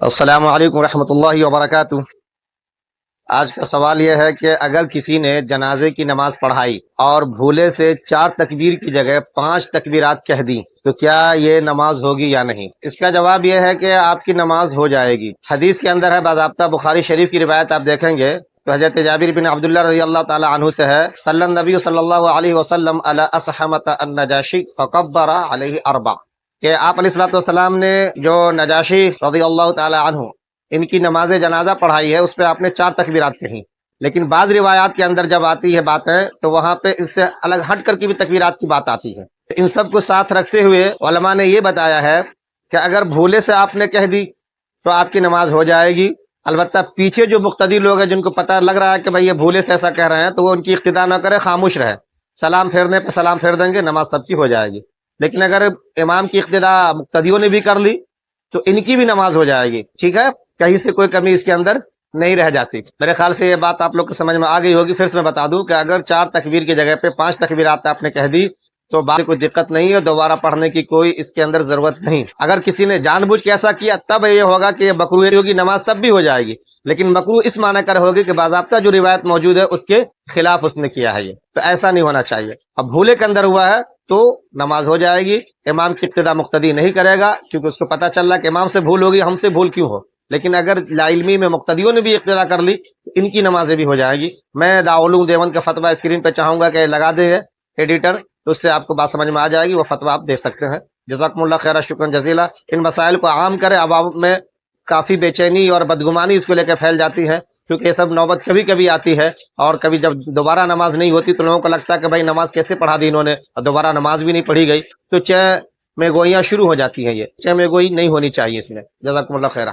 السلام علیکم ورحمۃ اللہ وبرکاتہ۔ آج کا سوال یہ ہے کہ اگر کسی نے جنازے کی نماز پڑھائی اور بھولے سے 4 تکبیر کی جگہ 5 تکبیرات کہہ دی تو کیا یہ نماز ہوگی یا نہیں؟ اس کا جواب یہ ہے کہ آپ کی نماز ہو جائے گی۔ حدیث کے اندر ہے، باضابطہ بخاری شریف کی روایت آپ دیکھیں گے تو حضرت جابر بن عبداللہ رضی اللہ تعالی عنہ سے ہے، صلی النبی صلی اللہ علیہ وسلم علی اصحمۃ النجاشی فکبر علیہ اربع، کہ آپ علیہ الصلوۃ والسلام نے جو نجاشی رضی اللہ تعالی عنہ ان کی نماز جنازہ پڑھائی ہے اس پہ آپ نے 4 تکبیرات کہیں، لیکن بعض روایات کے اندر جب آتی ہے باتیں تو وہاں پہ اس سے الگ ہٹ کر کی بھی تکبیرات کی بات آتی ہے۔ ان سب کو ساتھ رکھتے ہوئے علماء نے یہ بتایا ہے کہ اگر بھولے سے آپ نے کہہ دی تو آپ کی نماز ہو جائے گی، البتہ پیچھے جو مقتدی لوگ ہیں جن کو پتہ لگ رہا ہے کہ بھائی یہ بھولے سے ایسا کہہ رہے ہیں تو وہ ان کی اقتداء نہ کرے، خاموش رہے، سلام پھیرنے پہ سلام پھیر دیں گے، نماز سب کی ہو جائے گی۔ لیکن اگر امام کی اقتداء مقتدیوں نے بھی کر لی تو ان کی بھی نماز ہو جائے گی، ٹھیک ہے، کہیں سے کوئی کمی اس کے اندر نہیں رہ جاتی۔ میرے خیال سے یہ بات آپ لوگ کو سمجھ میں آ گئی ہوگی۔ پھر سے میں بتا دوں کہ اگر 4 تکبیر کی جگہ پہ 5 تکبیرات آپ نے کہہ دی تو بات کوئی دقت نہیں ہے، دوبارہ پڑھنے کی کوئی اس کے اندر ضرورت نہیں۔ اگر کسی نے جان بوجھ کے ایسا کیا تب یہ ہوگا کہ یہ مکروہ ہوگی، نماز تب بھی ہو جائے گی، لیکن مکروہ اس معنی کر ہوگی کہ باضابطہ جو روایت موجود ہے اس کے خلاف اس نے کیا ہے، یہ تو ایسا نہیں ہونا چاہیے۔ اب بھولے کے اندر ہوا ہے تو نماز ہو جائے گی، امام کی اقتداء مقتدی نہیں کرے گا کیونکہ اس کو پتہ چل رہا کہ امام سے بھول ہوگی، ہم سے بھول کیوں ہو۔ لیکن اگر لا علمی میں مقتدیوں نے بھی اقتداء کر لی تو ان کی نمازیں بھی ہو جائیں گی۔ میں دارالعلوم دیوبند کا فتویٰ اسکرین پہ چاہوں گا کہ لگا دے ایڈیٹر، تو اس سے آپ کو بات سمجھ میں آ جائے گی، وہ فتویٰ آپ دیکھ سکتے ہیں۔ جزاکم اللہ خیر، شکرا جزیلا۔ ان مسائل کو عام کرے، عوام میں کافی بے چینی اور بدگمانی اس کو لے کے پھیل جاتی ہے، کیونکہ یہ سب نوبت کبھی کبھی آتی ہے، اور کبھی جب دوبارہ نماز نہیں ہوتی تو لوگوں کو لگتا ہے کہ بھائی نماز کیسے پڑھا دی انہوں نے، اور دوبارہ نماز بھی نہیں پڑھی گئی، تو چہ میں گوئیاں شروع ہو جاتی ہیں، یہ چہ میں گوئی نہیں ہونی چاہیے اس میں۔ جزاکم اللہ خیر۔